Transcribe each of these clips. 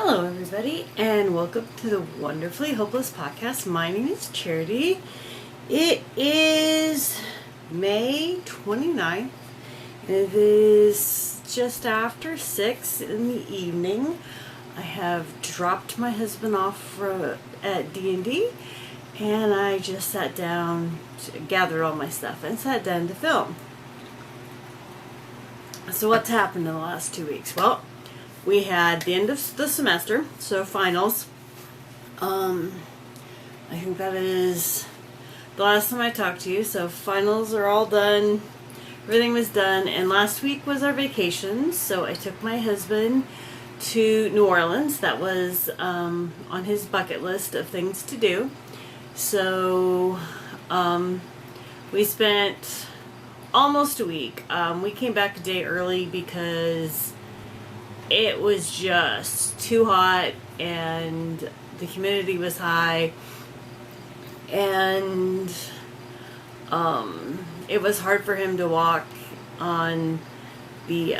Hello, everybody, and welcome to the Wonderfully Hopeless podcast. My name is Charity. It is May 29th. It is just after 6 in the evening. I have dropped my husband off at D&D, and I just sat down, gathered all my stuff, and sat down to film. So what's happened in the last 2 weeks? Well, we had the end of the semester, so finals. I think that is the last time I talked to you. So finals are all done. Everything was done. And last week was our vacation. So I took my husband to New Orleans. That was on his bucket list of things to do. So we spent almost a week. We came back a day early because it was just too hot and the humidity was high, and it was hard for him to walk on the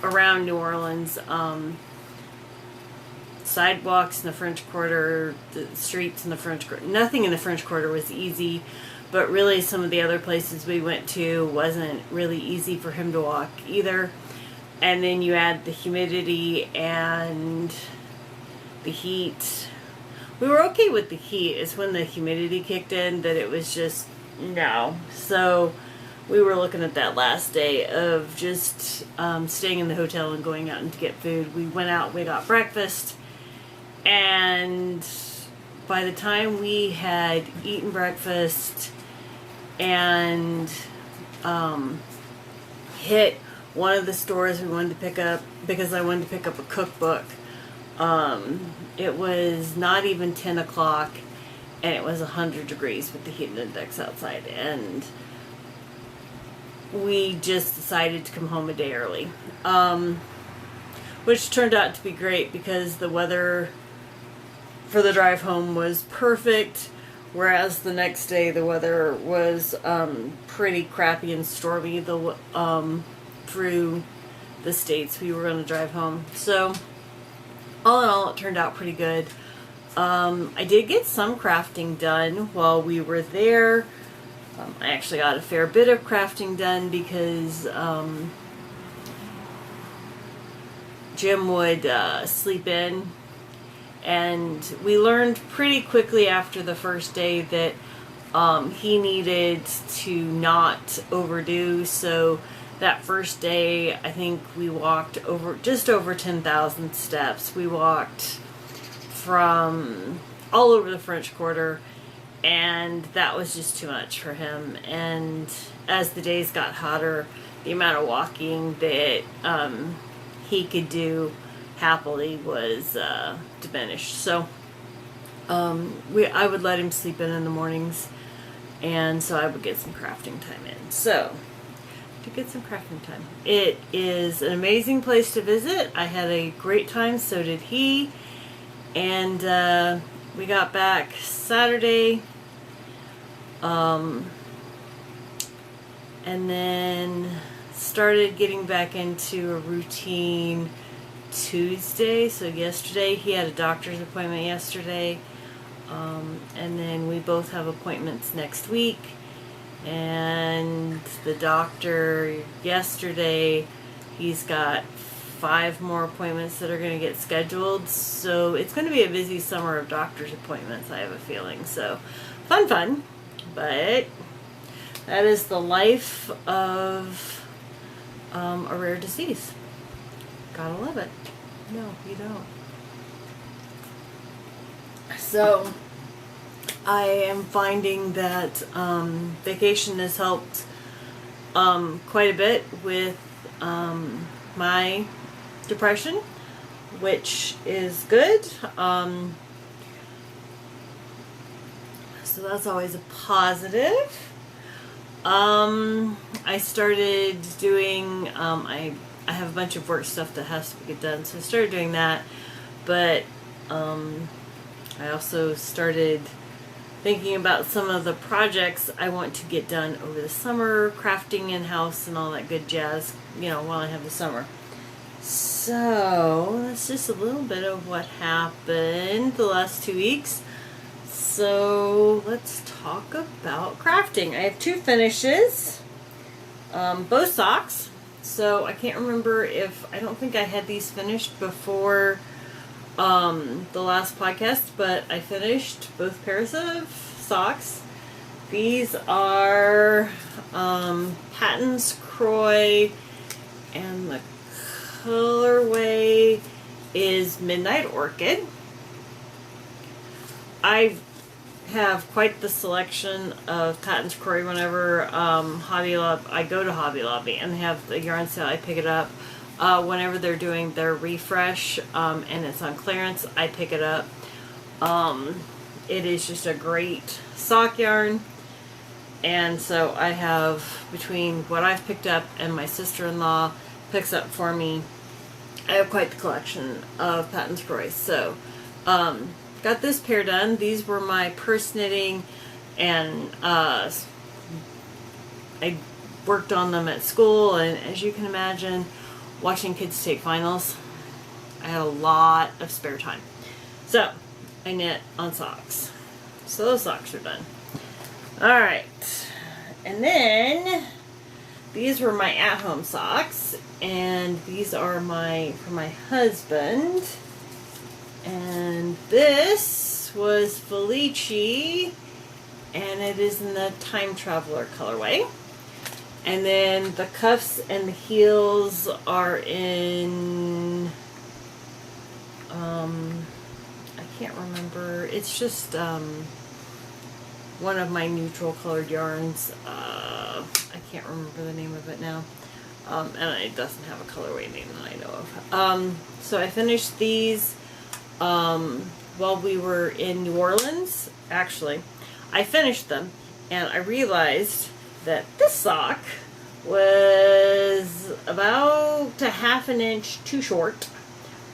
around New Orleans, sidewalks in the French Quarter, the streets in the French Quarter. Nothing in the French Quarter was easy, but really some of the other places we went to wasn't really easy for him to walk either. And then you add the humidity and the heat. We were okay with the heat. It's when the humidity kicked in that it was just, no. So we were looking at that last day of just staying in the hotel and going out and to get food. We went out, we got breakfast. And by the time we had eaten breakfast and hit one of the stores we wanted to pick up, because I wanted to pick up a cookbook, it was not even 10 o'clock and it was 100 degrees with the heat index outside, and we just decided to come home a day early, which turned out to be great because the weather for the drive home was perfect, whereas the next day the weather was pretty crappy and stormy through the states we were going to drive home. So all in all, it turned out pretty good. I did get some crafting done while we were there. I actually got a fair bit of crafting done because Jim would sleep in, and we learned pretty quickly after the first day that he needed to not overdo. So that first day, I think we walked just over 10,000 steps. We walked from all over the French Quarter, and that was just too much for him. And as the days got hotter, the amount of walking that he could do happily was diminished. So I would let him sleep in the mornings, and so I would get some crafting time in. So to get some crafting time. It is an amazing place to visit. I had a great time, so did he. And we got back Saturday. And then started getting back into a routine Tuesday. So yesterday, he had a doctor's appointment yesterday. And then we both have appointments next week. And the doctor yesterday, he's got 5 more appointments that are going to get scheduled. So it's going to be a busy summer of doctor's appointments, I have a feeling. So fun. But that is the life of a rare disease. Gotta love it. No, you don't. So I am finding that vacation has helped quite a bit with my depression, which is good. So that's always a positive. I started doing, I have a bunch of work stuff that has to get done, so I started doing that, but I also started thinking about some of the projects I want to get done over the summer, crafting in-house and all that good jazz, while I have the summer. So that's just a little bit of what happened the last 2 weeks. So let's talk about crafting. I have 2 finishes, both socks. So I can't remember I don't think I had these finished before the last podcast, but I finished both pairs of socks. These are Patton's Kroy, and the colorway is Midnight Orchid. I have quite the selection of Patton's Kroy whenever I go to Hobby Lobby and they have the yarn sale. I pick it up. Whenever they're doing their refresh and it's on clearance, I pick it up. It is just a great sock yarn. And so I have, between what I've picked up and my sister-in-law picks up for me, I have quite the collection of Patton's Kroy. So, got this pair done. These were my purse knitting, and I worked on them at school, and as you can imagine, watching kids take finals, I had a lot of spare time. So, I knit on socks. So those socks are done. Alright, and then these were my at-home socks, and these are for my husband. And this was Felici, and it is in the Time Traveler colorway. And then the cuffs and the heels are in, I can't remember, it's just one of my neutral colored yarns. I can't remember the name of it now. And it doesn't have a colorway name that I know of. So I finished these while we were in New Orleans. Actually, I finished them and I realized that this sock was about a ½ an inch too short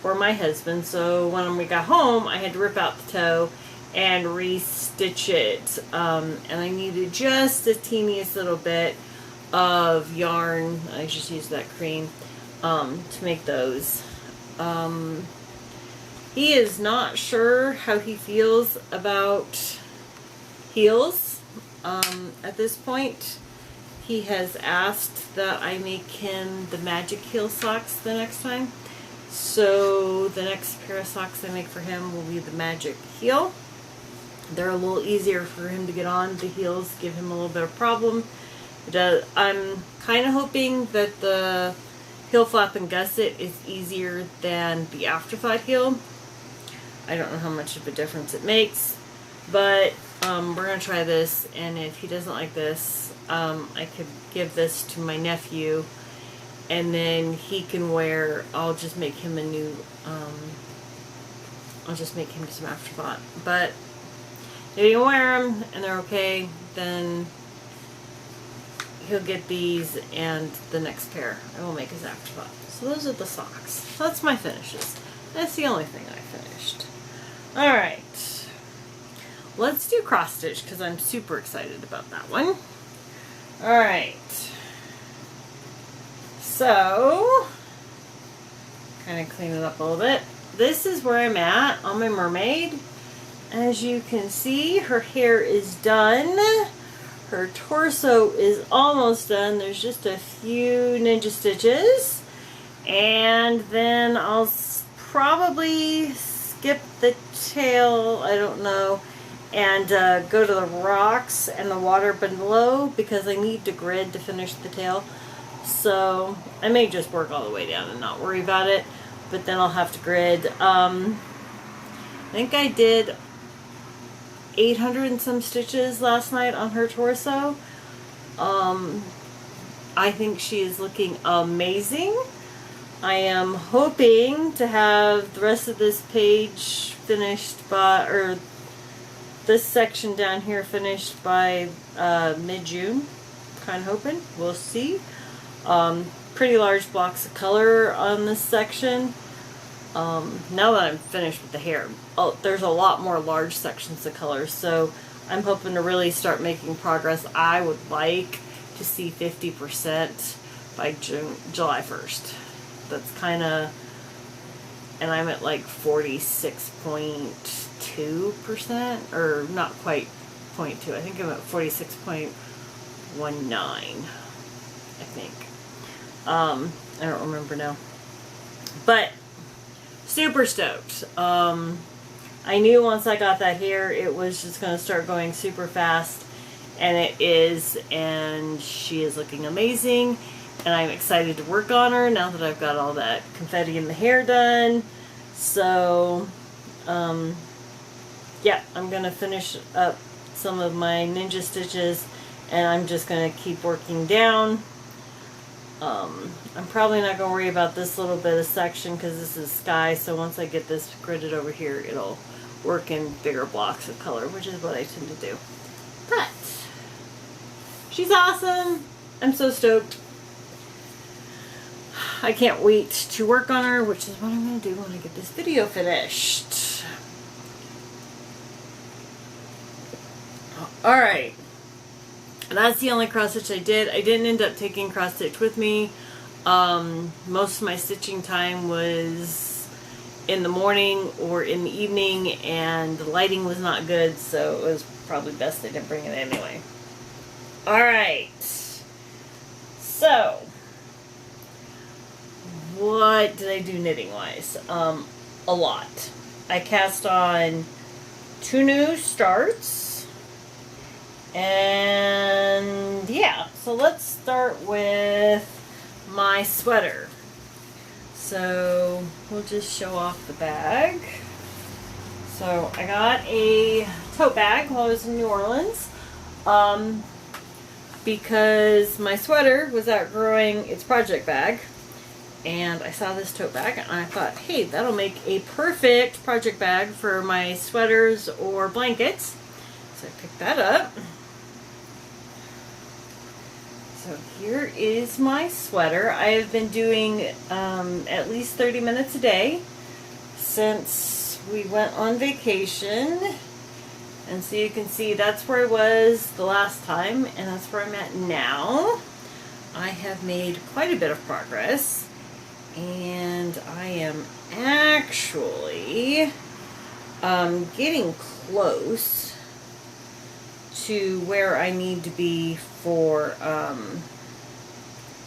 for my husband. So when we got home, I had to rip out the toe and re-stitch it. And I needed just the teeniest little bit of yarn. I just used that cream to make those. He is not sure how he feels about heels at this point. He has asked that I make him the magic heel socks the next time. So the next pair of socks I make for him will be the magic heel. They're a little easier for him to get on. The heels give him a little bit of problem. I'm kind of hoping that the heel flap and gusset is easier than the afterthought heel. I don't know how much of a difference it makes, but we're going to try this, and if he doesn't like this, I could give this to my nephew, and then he can wear, I'll just make him a new, I'll just make him some afterthought. But if you can wear them and they're okay, then he'll get these and the next pair. I will make his afterthought. So those are the socks. So that's my finishes. That's the only thing I finished. Alright. Let's do cross stitch because I'm super excited about that one. Alright. So, kind of clean it up a little bit. This is where I'm at on my mermaid. As you can see, her hair is done. Her torso is almost done. There's just a few ninja stitches. And then I'll probably skip the tail, I don't know, and go to the rocks and the water below because I need to grid to finish the tail. So I may just work all the way down and not worry about it, but then I'll have to grid. I think I did 800 and some stitches last night on her torso. I think she is looking amazing. I am hoping to have the rest of this page finished by, or this section down here finished by mid-June. Kind of hoping. We'll see. Pretty large blocks of color on this section. Now that I'm finished with the hair, there's a lot more large sections of color, so I'm hoping to really start making progress. I would like to see 50% by July 1st. That's kind of, and I'm at like 46.2%, or not quite 0.2. I think I'm at 46.19, I think. I don't remember now. But super stoked. I knew once I got that hair, it was just going to start going super fast, and it is, and she is looking amazing, and I'm excited to work on her now that I've got all that confetti in the hair done. So, yeah, I'm going to finish up some of my ninja stitches, and I'm just going to keep working down. I'm probably not going to worry about this little bit of section because this is sky, so once I get this gridded over here, it'll work in bigger blocks of color, which is what I tend to do. But she's awesome. I'm so stoked. I can't wait to work on her, which is what I'm going to do when I get this video finished. Alright. That's the only cross stitch I did. I didn't end up taking cross stitch with me. Most of my stitching time was in the morning or in the evening, and the lighting was not good, so it was probably best I didn't bring it anyway. Alright. So, what did I do knitting wise? A lot. I cast on 2 new starts. And yeah, so let's start with my sweater. So we'll just show off the bag. So I got a tote bag while I was in New Orleans, because my sweater was outgrowing its project bag, and I saw this tote bag and I thought, hey, that'll make a perfect project bag for my sweaters or blankets. So I picked that up. So here is my sweater. I have been doing at least 30 minutes a day since we went on vacation. And so you can see that's where I was the last time, and that's where I'm at now. I have made quite a bit of progress, and I am actually getting close to where I need to be for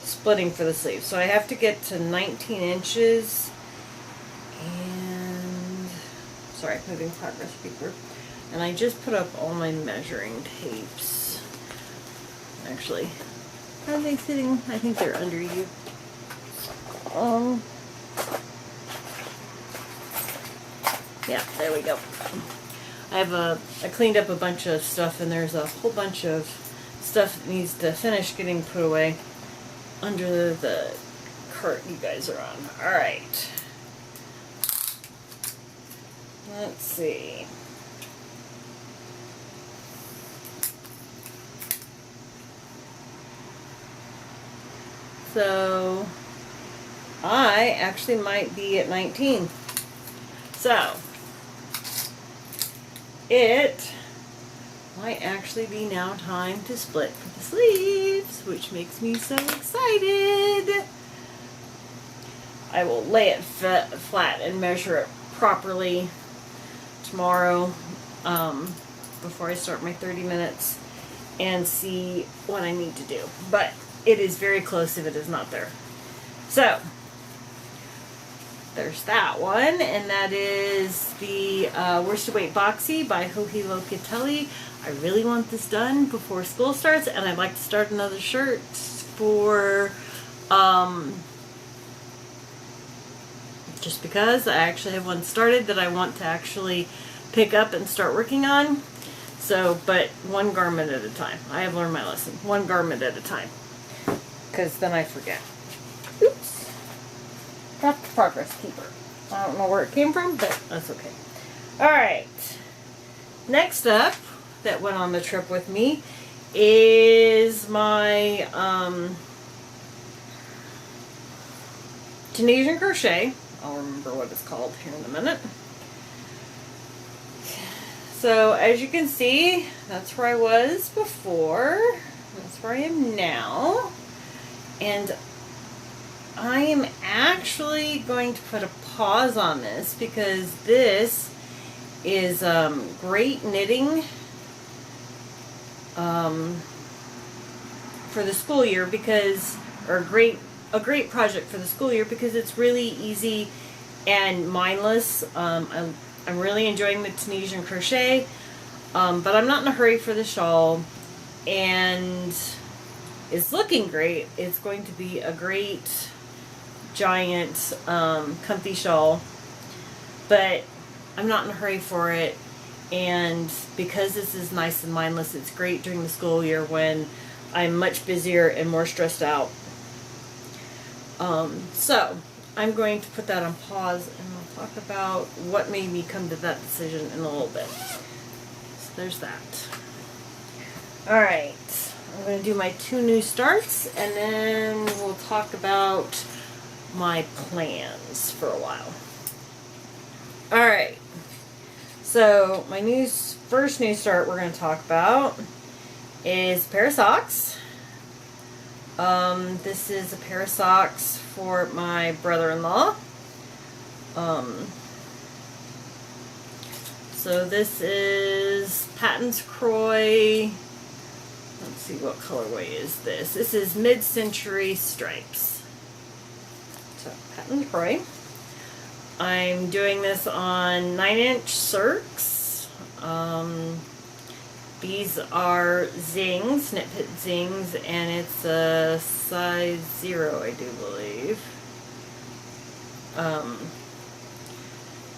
splitting for the sleeve. So I have to get to 19 inches, and sorry, moving progress paper. And I just put up all my measuring tapes. Actually, how are they sitting? I think they're under you. Yeah, there we go. I cleaned up a bunch of stuff, and there's a whole bunch of stuff that needs to finish getting put away under the cart you guys are on. Alright. Let's see. So, I actually might be at 19. So, it might actually be now time to split for the sleeves, which makes me so excited. I will lay it flat and measure it properly tomorrow before I start my 30 minutes and see what I need to do. But it is very close if it is not there. So, there's that one, and that is the Worsted Weight Boxy by Joji Locatelli. I really want this done before school starts, and I'd like to start another shirt for, just because I actually have one started that I want to actually pick up and start working on. So, but one garment at a time. I have learned my lesson. One garment at a time. Because then I forget. Oops. Dropped the progress keeper. I don't know where it came from, but that's okay. Alright. Next up, that went on the trip with me, is my Tunisian crochet. I'll remember what it's called here in a minute. So, as you can see, that's where I was before. That's where I am now. And I am actually going to put a pause on this because this is great knitting for the school year because, or a great project for the school year because it's really easy and mindless. I'm really enjoying the Tunisian crochet, but I'm not in a hurry for the shawl, and it's looking great. It's going to be a great giant comfy shawl, but I'm not in a hurry for it, and because this is nice and mindless, it's great during the school year when I'm much busier and more stressed out. So I'm going to put that on pause, and I'll talk about what made me come to that decision in a little bit. So there's that. Alright, I'm going to do my 2 new starts, and then we'll talk about my plans for a while. Alright, so my first new start we're going to talk about is a pair of socks. This is a pair of socks for my brother-in-law. So this is Patton's Croy. Let's see, what colorway is this? This is Mid-Century Stripes. So Patton's Croy. I'm doing this on 9-inch circs. These are Zings, Knit Pit Zings, and it's a size 0, I do believe.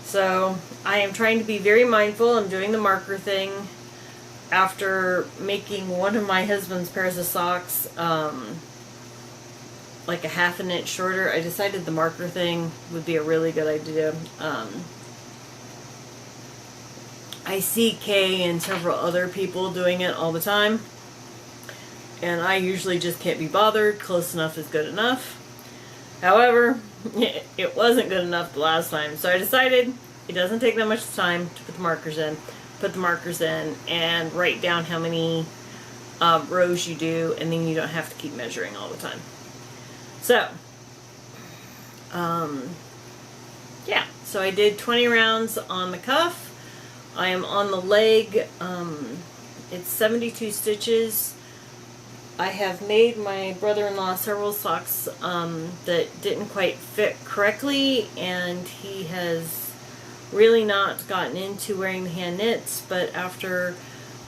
So I am trying to be very mindful. I'm doing the marker thing. After making one of my husband's pairs of socks like a 1/2 inch shorter, I decided the marker thing would be a really good idea. I see Kay and several other people doing it all the time, and I usually just can't be bothered. Close enough is good enough. However, it wasn't good enough the last time, so I decided it doesn't take that much time to put the markers in. Put the markers in and write down how many rows you do, and then you don't have to keep measuring all the time. So, yeah, so I did 20 rounds on the cuff. I am on the leg. It's 72 stitches. I have made my brother-in-law several socks that didn't quite fit correctly, and he has really not gotten into wearing the hand knits, but after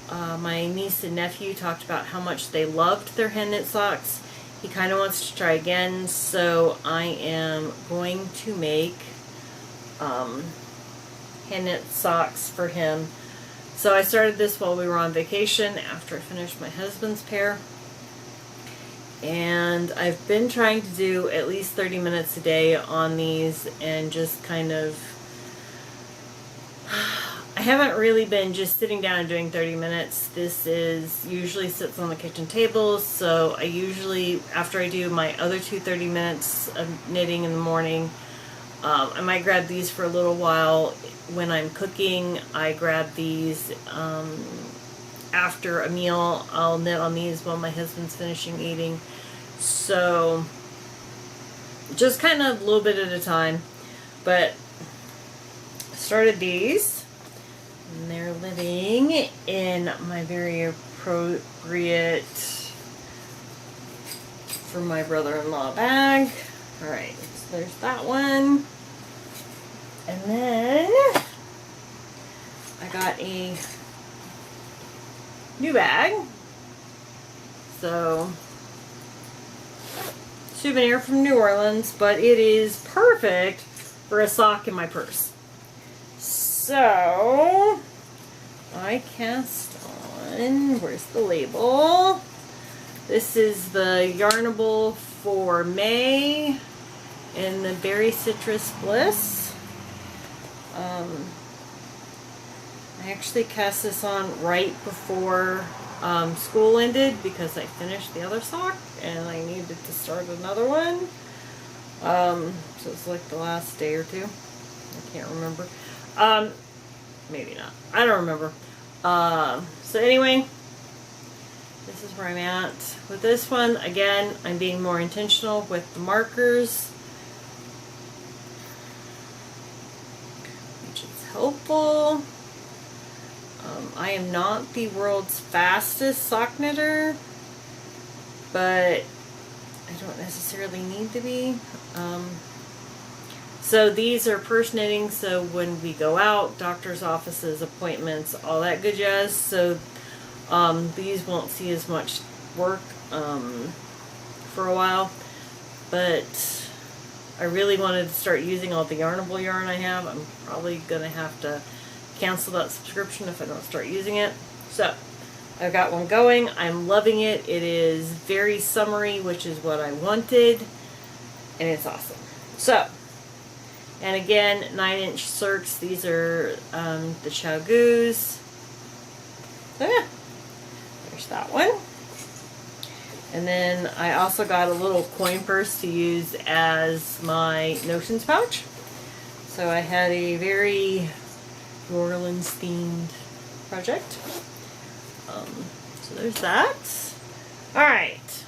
my niece and nephew talked about how much they loved their hand knit socks, he kind of wants to try again, so I am going to make hand knit socks for him. So I started this while we were on vacation after I finished my husband's pair, and I've been trying to do at least 30 minutes a day on these, and just kind of I haven't really been just sitting down and doing 30 minutes. This usually sits on the kitchen table, so I usually, after I do my other 30 minutes of knitting in the morning, I might grab these for a little while. When I'm cooking, I grab these. After a meal, I'll knit on these while my husband's finishing eating. So, just kind of a little bit at a time. But I started these, and they're living in my very appropriate for my brother-in-law bag. Alright, so there's that one. And then I got a new bag. So, souvenir from New Orleans, but it is perfect for a sock in my purse. So, I cast on, where's the label? This is the Yarnable for May in the Berry Citrus Bliss. I actually cast this on right before school ended because I finished the other sock and I needed to start another one. So it's like the last day or two. I can't remember. Maybe not. I don't remember. So anyway, this is where I'm at with this one. Again, I'm being more intentional with the markers, which is helpful. I am not the world's fastest sock knitter, but I don't necessarily need to be. So these are purse knitting, so when we go out, doctor's offices, appointments, all that good jazz. So these won't see as much work for a while, but I really wanted to start using all the Yarnable yarn I have. I'm probably going to have to cancel that subscription if I don't start using it. So I've got one going. I'm loving it. It is very summery, which is what I wanted, and it's awesome. So, and again, 9-inch circs. These are the ChiaoGoo's. So yeah, there's that one. And then I also got a little coin purse to use as my notions pouch. So I had a very New Orleans themed project. So there's that. Alright,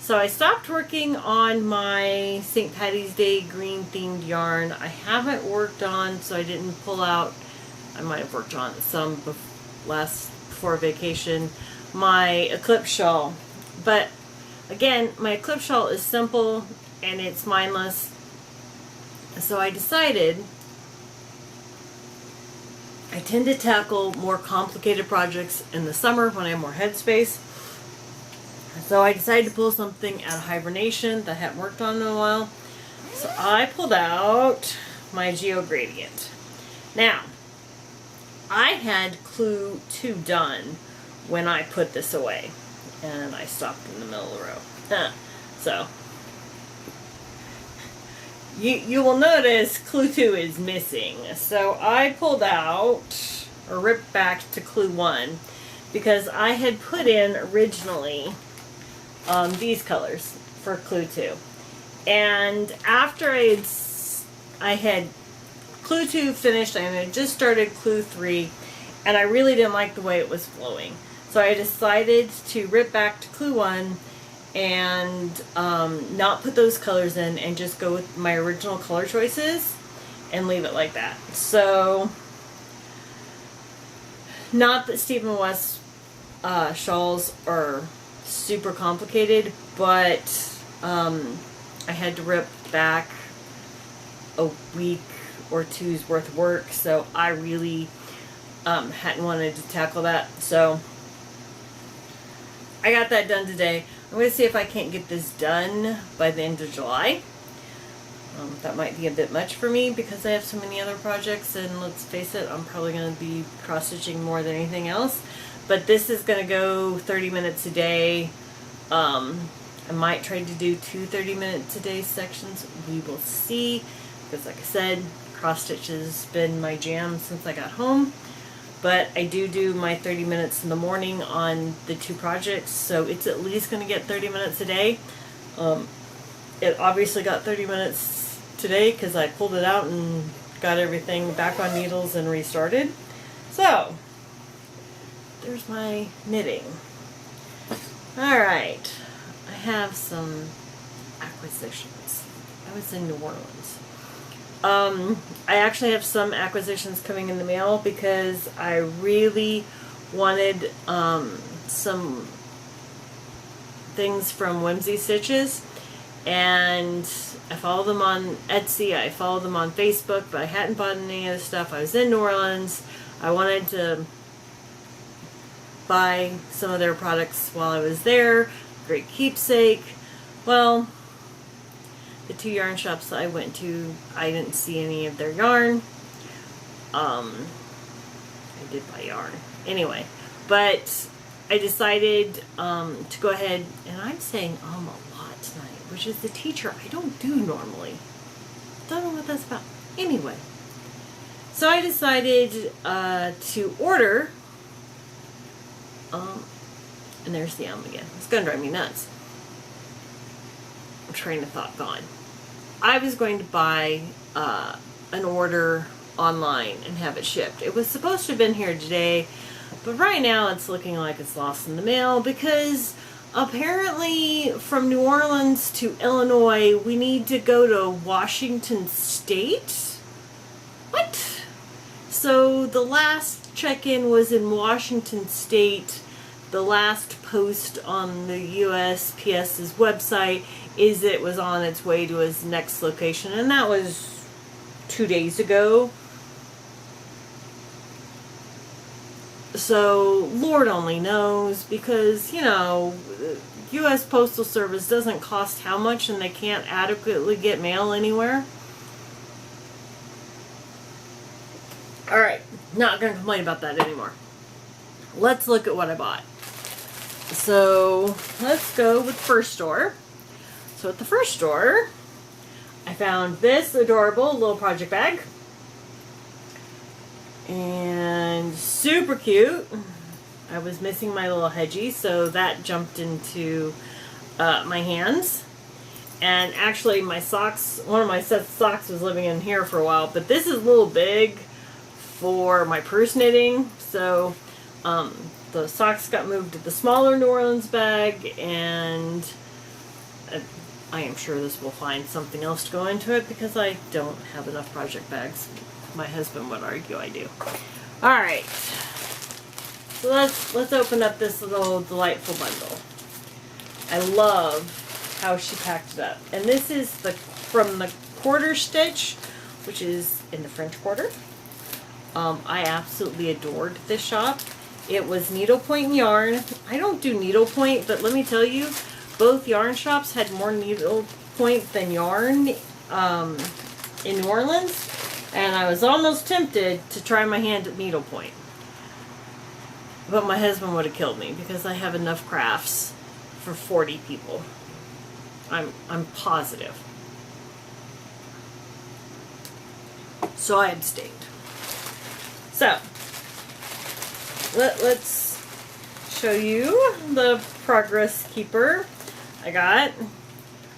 so I stopped working on my St. Patty's Day green themed yarn. I haven't worked on, so I didn't pull out, I might have worked on some before vacation, my Eclipse shawl. But again, my Eclipse shawl is simple and it's mindless. So I decided I tend to tackle more complicated projects in the summer when I have more headspace. So I decided to pull something out of hibernation that I hadn't worked on in a while. So I pulled out my Geo Gradient. Now, I had Clue 2 done when I put this away. And I stopped in the middle of the row. So, you will notice Clue 2 is missing. So I pulled out, or ripped back to Clue 1, because I had put in originally these colors for Clue 2. And after I had Clue 2 finished, and I just started Clue 3, and I really didn't like the way it was flowing. So I decided to rip back to Clue 1 and not put those colors in and just go with my original color choices and leave it like that. So, not that Stephen West shawls are super complicated, but I had to rip back a week or two's worth of work, so I really hadn't wanted to tackle that. So I got that done today. I'm going to see if I can't get this done by the end of July. That might be a bit much for me because I have so many other projects, and let's face it, I'm probably going to be cross-stitching more than anything else. But this is going to go 30 minutes a day. I might try to do 2 30-minute a day sections. We will see. Because like I said, cross-stitch has been my jam since I got home. But I do my 30 minutes in the morning on the 2 projects, so it's at least going to get 30 minutes a day. It obviously got 30 minutes today because I pulled it out and got everything back on needles and restarted. So, there's my knitting. Alright, I have some acquisitions. I was in New Orleans. I actually have some acquisitions coming in the mail because I really wanted some things from Whimsy Stitches, and I follow them on Etsy, I follow them on Facebook, but I hadn't bought any of the stuff. I was in New Orleans. I wanted to buy some of their products while I was there. Great keepsake. Well, the 2 yarn shops I went to, I didn't see any of their yarn. I did buy yarn. Anyway, but I decided to go ahead, and I'm saying a lot tonight, which is the teacher I don't do normally. Don't know what that's about. Anyway, so I decided to order, and there's the again. It's gonna drive me nuts. Train of thought gone. I was going to buy an order online and have it shipped. It was supposed to have been here today, But right now it's looking like it's lost in the mail because apparently from New Orleans to Illinois we need to go to Washington State. What? So the last check-in was in Washington State. The last post on the USPS's website is it was on its way to its next location, and that was 2 days ago. So Lord only knows, because U.S. Postal Service doesn't cost how much and they can't adequately get mail anywhere. Alright, not going to complain about that anymore. Let's look at what I bought. So let's go with First Store. So at the First Store, I found this adorable little project bag. And super cute. I was missing my little hedgie, so that jumped into my hands. And actually my socks, one of my sets of socks was living in here for a while, but this is a little big for my purse knitting. So the socks got moved to the smaller New Orleans bag, and I am sure this will find something else to go into it because I don't have enough project bags. My husband would argue I do. Alright. So let's open up this little delightful bundle. I love how she packed it up. And this is from the Quarter Stitch, which is in the French Quarter. I absolutely adored this shop. It was needlepoint yarn. I don't do needlepoint, but let me tell you, both yarn shops had more needlepoint than yarn in New Orleans. And I was almost tempted to try my hand at needlepoint. But my husband would have killed me because I have enough crafts for 40 people. I'm positive. So I abstained. So, let's show you the Progress Keeper I got.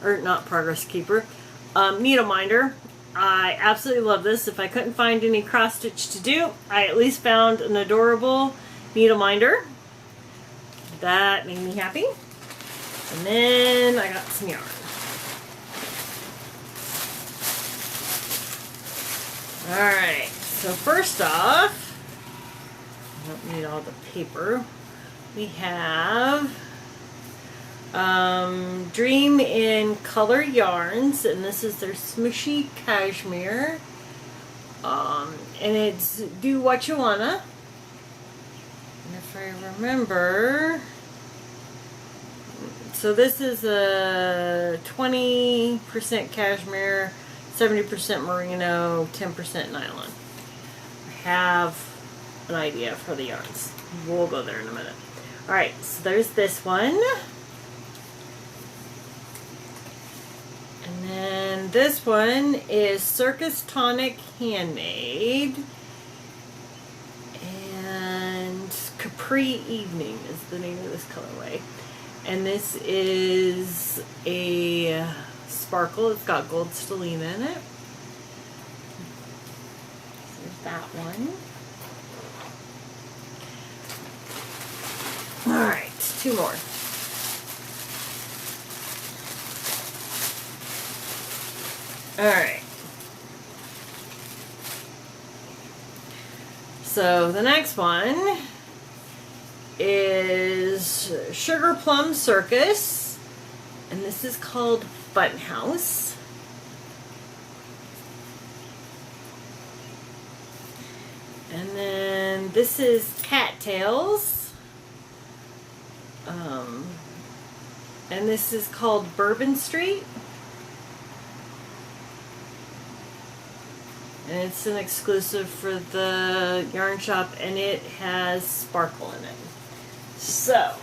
Or not Progress Keeper. Needle Minder. I absolutely love this. If I couldn't find any cross stitch to do, I at least found an adorable needle minder. That made me happy. And then I got some yarn. Alright, so first off, I don't need all the paper. We have Dream in Color Yarns, and this is their Smooshy Cashmere. And it's Do What You Wanna. And if I remember, so this is a 20% cashmere, 70% merino, 10% nylon. I have an idea for the yarns. We'll go there in a minute. Alright, so there's this one. And then this one is Circus Tonic Handmade. And Capri Evening is the name of this colorway. And this is a sparkle. It's got gold stellina in it. There's that one. Alright, two more. Alright. So the next one is Sugar Plum Circus, and this is called Funhouse. And then this is Cattails. And this is called Bourbon Street. And it's an exclusive for the yarn shop, and it has sparkle in it. So,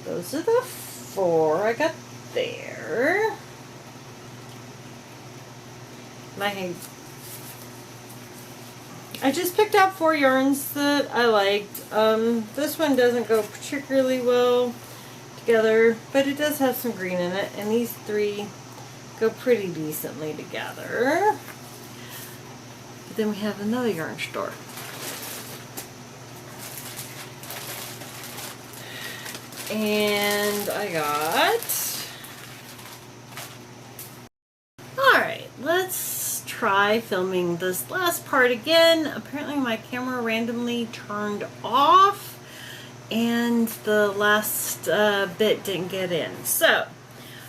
those are the four I got there. I just picked out 4 yarns that I liked. This one doesn't go particularly well together, but it does have some green in it, and these 3 go pretty decently together. But then we have another yarn store. And I got... Alright, let's try filming this last part again. Apparently my camera randomly turned off and the last bit didn't get in. So,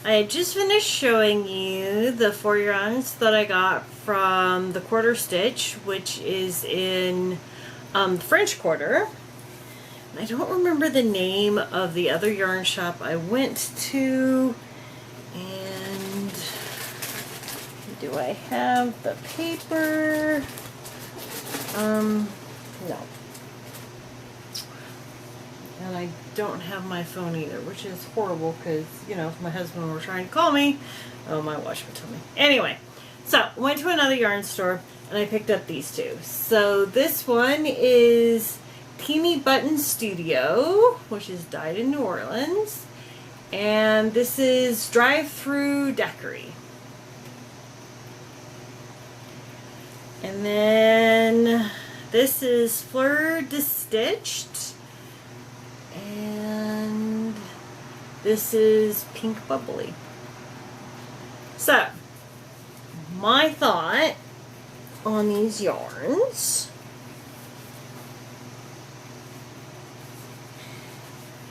I had just finished showing you the 4 yarns that I got from the Quarter Stitch, which is in French Quarter. I don't remember the name of the other yarn shop I went to. And do I have the paper? No. And I don't have my phone either, which is horrible because, you know, if my husband were trying to call me, oh, my watch would tell me. Anyway, so went to another yarn store and I picked up these two. So this one is Teeny Button Studio, which is dyed in New Orleans, and this is Drive-Through Daiquiri. And then this is Fleur de Stitched, and this is Pink Bubbly. So, my thought on these yarns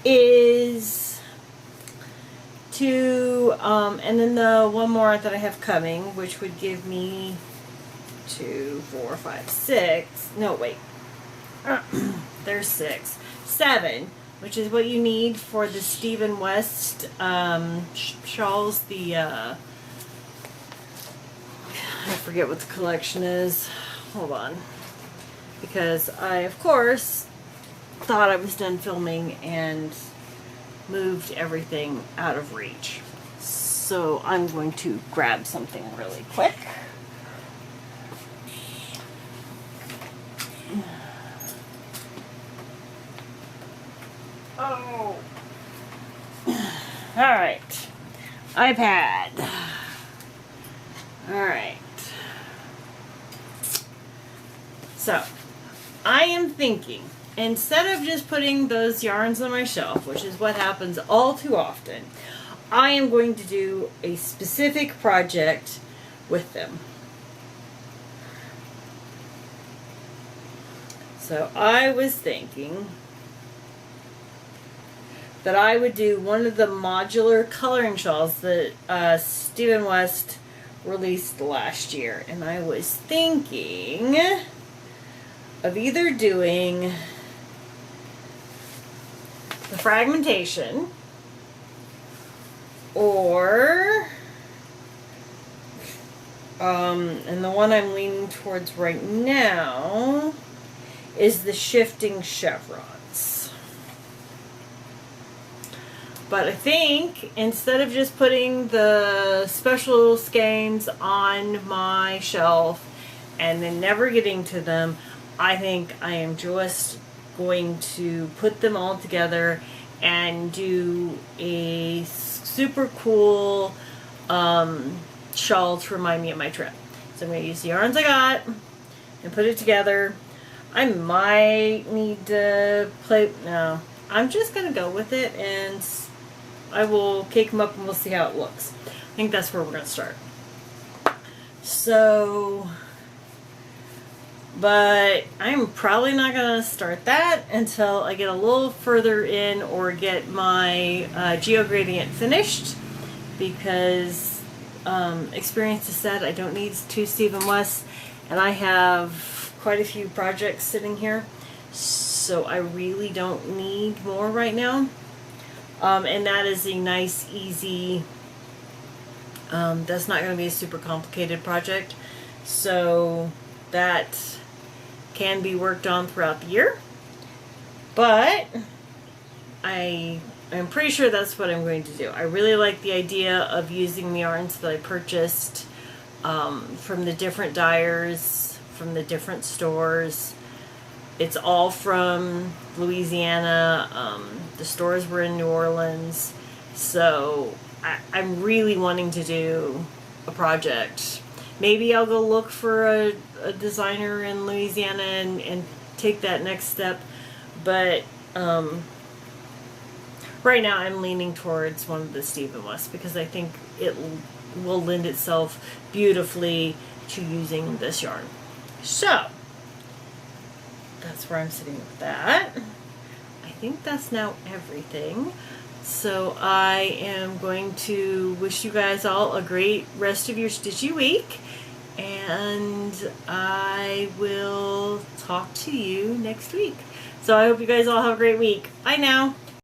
is to, and then the one more that I have coming, which would give me 2, 4, 5, 6, no wait, there's 6, 7, which is what you need for the Stephen West shawls, the, I forget what the collection is, hold on, because I, of course, thought I was done filming and moved everything out of reach. So I'm going to grab something really quick. Oh. Alright. iPad. Alright. So, I am thinking, instead of just putting those yarns on my shelf, which is what happens all too often, I am going to do a specific project with them. So I was thinking that I would do one of the modular coloring shawls that Stephen West released last year. And I was thinking of either doing the fragmentation or and the one I'm leaning towards right now is the shifting chevrons. But I think instead of just putting the special skeins on my shelf and then never getting to them, I think I am just going to put them all together and do a super cool shawl to remind me of my trip. So I'm going to use the yarns I got and put it together. I might need to play, no, I'm just going to go with it and I will cake them up and we'll see how it looks. I think that's where we're going to start. So, but I'm probably not going to start that until I get a little further in or get my GeoGradient finished, because experience has said I don't need 2 Stephen West, and I have quite a few projects sitting here, so I really don't need more right now. And that is a nice, easy, that's not going to be a super complicated project, so that can be worked on throughout the year. But I'm pretty sure that's what I'm going to do. I really like the idea of using the yarns that I purchased from the different dyers, from the different stores. It's all from Louisiana. The stores were in New Orleans. So I'm really wanting to do a project maybe I'll go look for a designer in Louisiana and take that next step. But right now I'm leaning towards one of the Stephen West because I think it will lend itself beautifully to using this yarn. So that's where I'm sitting with that. I think that's now everything. So I am going to wish you guys all a great rest of your stitchy week, and I will talk to you next week. So I hope you guys all have a great week. Bye now.